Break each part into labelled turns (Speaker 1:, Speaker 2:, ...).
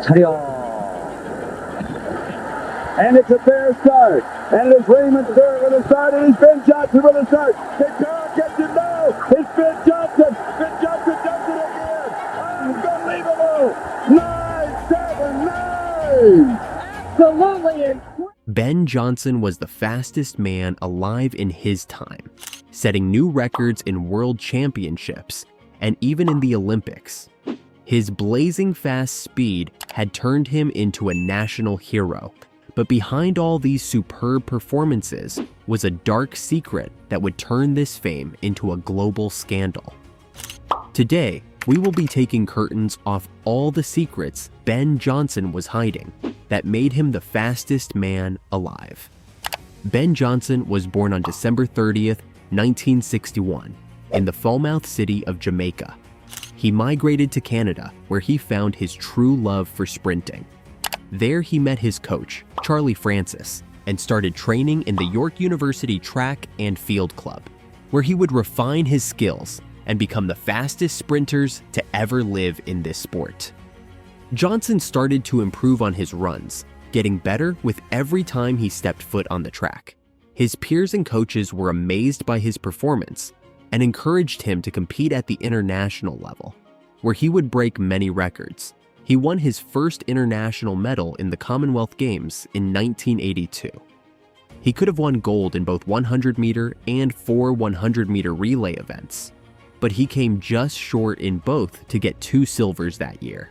Speaker 1: 차려.
Speaker 2: And it's a fair start. And it is Raymond Stewart with a start. And it's Ben Johnson with a start. Can Carl catch him? No. It's Ben Johnson. Ben Johnson does it again. Unbelievable. 9-7-9.
Speaker 1: Absolutely.
Speaker 3: Ben Johnson was the fastest man alive in his time, setting new records in world championships and even in the Olympics. His blazing fast speed had turned him into a national hero, but behind all these superb performances was a dark secret that would turn this fame into a global scandal. Today, we will be taking curtains off all the secrets Ben Johnson was hiding that made him the fastest man alive. Ben Johnson was born on December 30th, 1961, in the Falmouth city of Jamaica. He migrated to Canada, where he found his true love for sprinting. There he met his coach, Charlie Francis, and started training in the York University Track and Field Club, where he would refine his skills and become the fastest sprinters to ever live in this sport. Johnson started to improve on his runs, getting better with every time he stepped foot on the track. His peers and coaches were amazed by his performance and encouraged him to compete at the international level, where he would break many records. He won his first international medal in the Commonwealth Games in 1982. He could have won gold in both 100-meter and 4 100-meter relay events, but he came just short in both to get 2 silvers that year.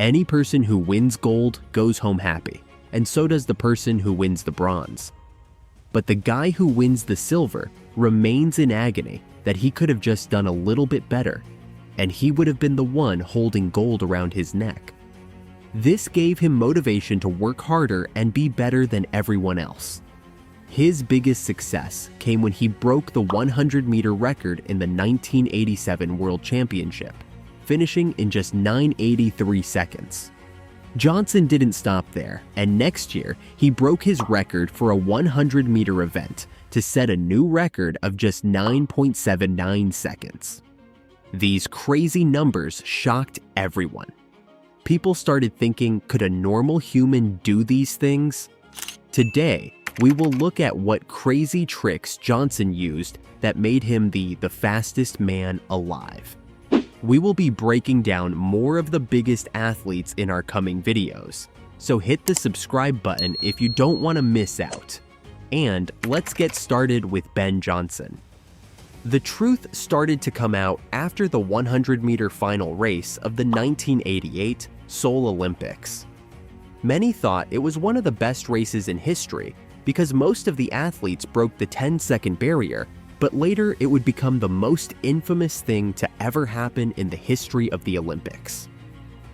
Speaker 3: Any person who wins gold goes home happy, and so does the person who wins the bronze. But the guy who wins the silver remains in agony that he could have just done a little bit better, and he would have been the one holding gold around his neck. This gave him motivation to work harder and be better than everyone else. His biggest success came when he broke the 100-meter record in the 1987 World Championship, finishing in just 9:83 seconds. Johnson didn't stop there, and next year he broke his record for a 100-meter event to set a new record of just 9.79 seconds. These crazy numbers shocked everyone. People started thinking, could a normal human do these things? Today, we will look at what crazy tricks Johnson used that made him the fastest man alive. We will be breaking down more of the biggest athletes in our coming videos, so hit the subscribe button if you don't want to miss out. And let's get started with Ben Johnson. The truth started to come out after the 100-meter final race of the 1988 Seoul Olympics. Many thought it was one of the best races in history because most of the athletes broke the 10-second barrier, but later it would become the most infamous thing to ever happen in the history of the Olympics.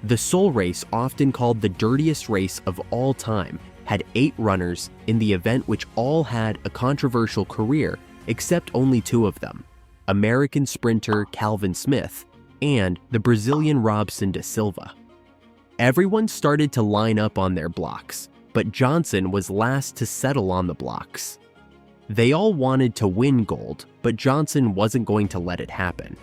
Speaker 3: The Seoul race, often called the dirtiest race of all time, had 8 runners in the event, which all had a controversial career except only 2 of them, American sprinter Calvin Smith and the Brazilian Robson da Silva. Everyone started to line up on their blocks, but Johnson was last to settle on the blocks. They all wanted to win gold, but Johnson wasn't going to let it happen.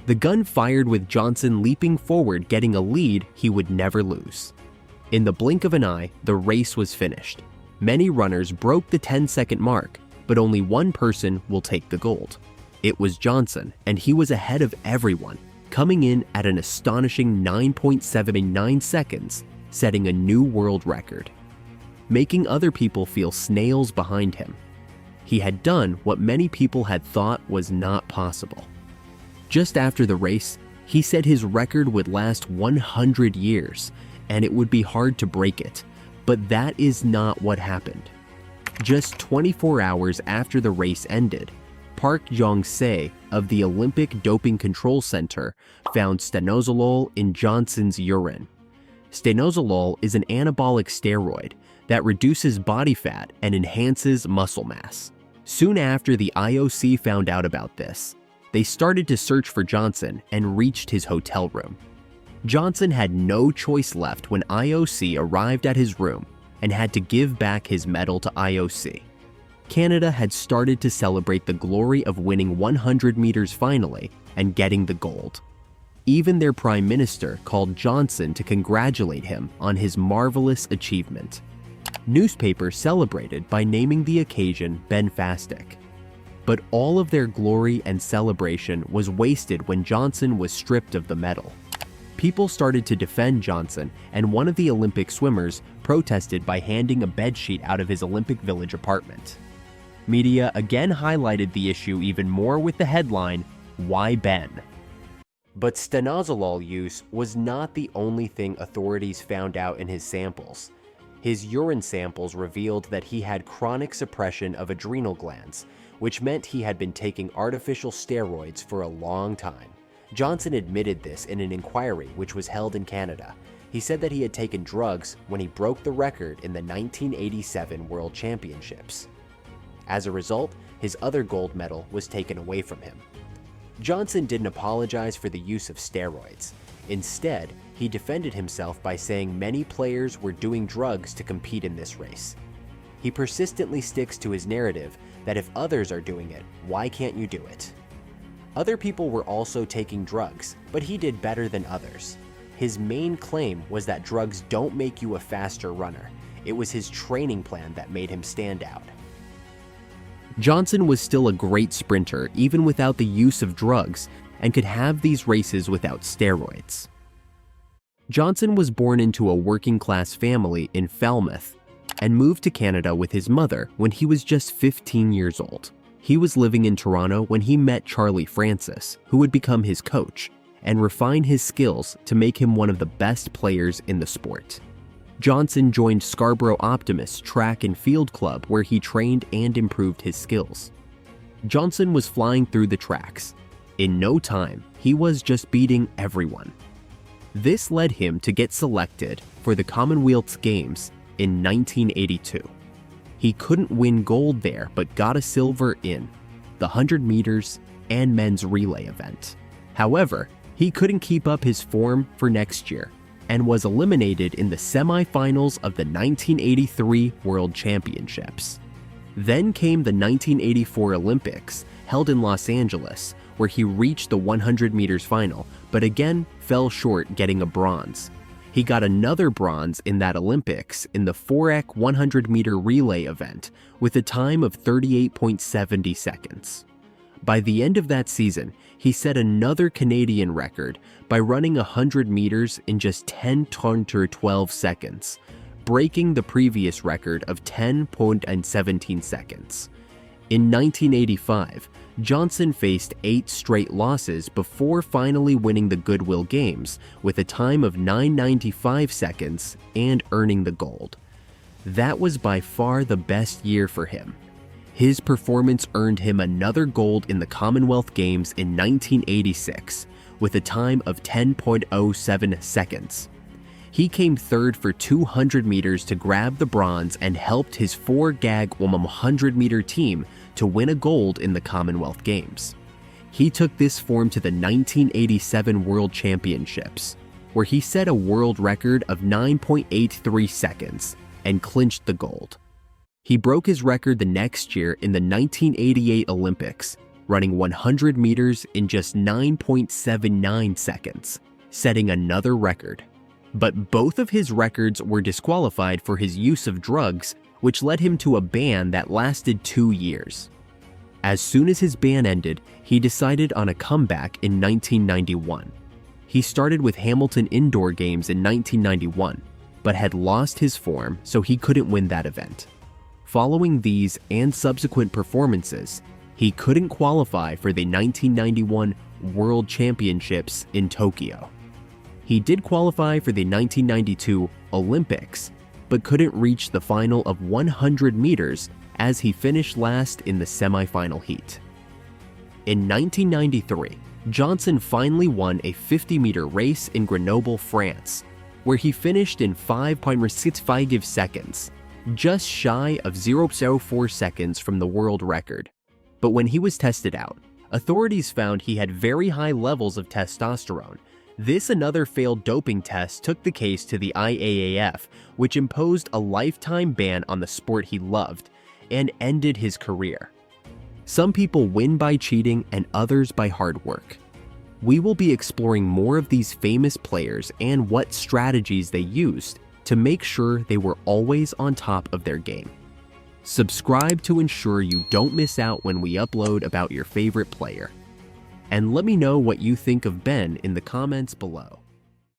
Speaker 3: The gun fired with Johnson leaping forward, getting a lead he would never lose. In the blink of an eye, the race was finished. Many runners broke the 10-second mark, but only one person will take the gold. It was Johnson, and he was ahead of everyone, coming in at an astonishing 9.79 seconds, setting a new world record, making other people feel snails behind him. He had done what many people had thought was not possible. Just after the race, he said his record would last 100 years, and it would be hard to break it, but that is not what happened. Just 24 hours after the race ended, Park Jong-se of the Olympic Doping Control Center found stanozolol in Johnson's urine. Stanozolol is an anabolic steroid that reduces body fat and enhances muscle mass. Soon after the IOC found out about this, they started to search for Johnson and reached his hotel room. Johnson had no choice left when IOC arrived at his room and had to give back his medal to IOC. Canada had started to celebrate the glory of winning 100 meters finally and getting the gold. Even their prime minister called Johnson to congratulate him on his marvelous achievement. Newspapers celebrated by naming the occasion Benfastic. But all of their glory and celebration was wasted when Johnson was stripped of the medal. People started to defend Johnson, and one of the Olympic swimmers protested by handing a bedsheet out of his Olympic Village apartment. Media again highlighted the issue even more with the headline, "Why Ben?" But stanozolol use was not the only thing authorities found out in his samples. His urine samples revealed that he had chronic suppression of adrenal glands, which meant he had been taking artificial steroids for a long time. Johnson admitted this in an inquiry which was held in Canada. He said that he had taken drugs when he broke the record in the 1987 World Championships. As a result, his other gold medal was taken away from him. Johnson didn't apologize for the use of steroids. Instead, he defended himself by saying many players were doing drugs to compete in this race. He persistently sticks to his narrative that if others are doing it, why can't you do it? Other people were also taking drugs, but he did better than others. His main claim was that drugs don't make you a faster runner. It was his training plan that made him stand out. Johnson was still a great sprinter even without the use of drugs and could have these races without steroids. Johnson was born into a working-class family in Falmouth and moved to Canada with his mother when he was just 15 years old. He was living in Toronto when he met Charlie Francis, who would become his coach, and refine his skills to make him one of the best players in the sport. Johnson joined Scarborough Optimist Track and Field Club where he trained and improved his skills. Johnson was flying through the tracks. In no time, he was just beating everyone. This led him to get selected for the Commonwealth Games in 1982. He couldn't win gold there but got a silver in the 100 meters and men's relay event. However, he couldn't keep up his form for next year and was eliminated in the semifinals of the 1983 World Championships. Then came the 1984 Olympics, held in Los Angeles, where he reached the 100 meters final, but again fell short getting a bronze. He got another bronze in that Olympics in the 4x 100 meter relay event with a time of 38.70 seconds. By the end of that season, he set another Canadian record by running 100 meters in just 10.12 seconds, breaking the previous record of 10.17 seconds. In 1985, Johnson faced 8 straight losses before finally winning the Goodwill Games with a time of 9.95 seconds and earning the gold. That was by far the best year for him. His performance earned him another gold in the Commonwealth Games in 1986 with a time of 10.07 seconds. He came third for 200 meters to grab the bronze and helped his 4-gag 100-meter team to win a gold in the Commonwealth Games. He took this form to the 1987 World Championships, where he set a world record of 9.83 seconds and clinched the gold. He broke his record the next year in the 1988 Olympics, running 100 meters in just 9.79 seconds, setting another record. But both of his records were disqualified for his use of drugs, which led him to a ban that lasted 2 years. As soon as his ban ended, he decided on a comeback in 1991. He started with Hamilton Indoor Games in 1991, but had lost his form, so he couldn't win that event. Following these and subsequent performances, he couldn't qualify for the 1991 World Championships in Tokyo. He did qualify for the 1992 Olympics, but couldn't reach the final of 100 meters as he finished last in the semifinal heat. In 1993, Johnson finally won a 50-meter race in Grenoble, France, where he finished in 5.65 seconds, just shy of 0.04 seconds from the world record. But when he was tested out, authorities found he had very high levels of testosterone. This and other failed doping tests took the case to the IAAF, which imposed a lifetime ban on the sport he loved and ended his career. Some people win by cheating and others by hard work. We will be exploring more of these famous players and what strategies they used to make sure they were always on top of their game. Subscribe to ensure you don't miss out when we upload about your favorite player. And let me know what you think of Ben in the comments below.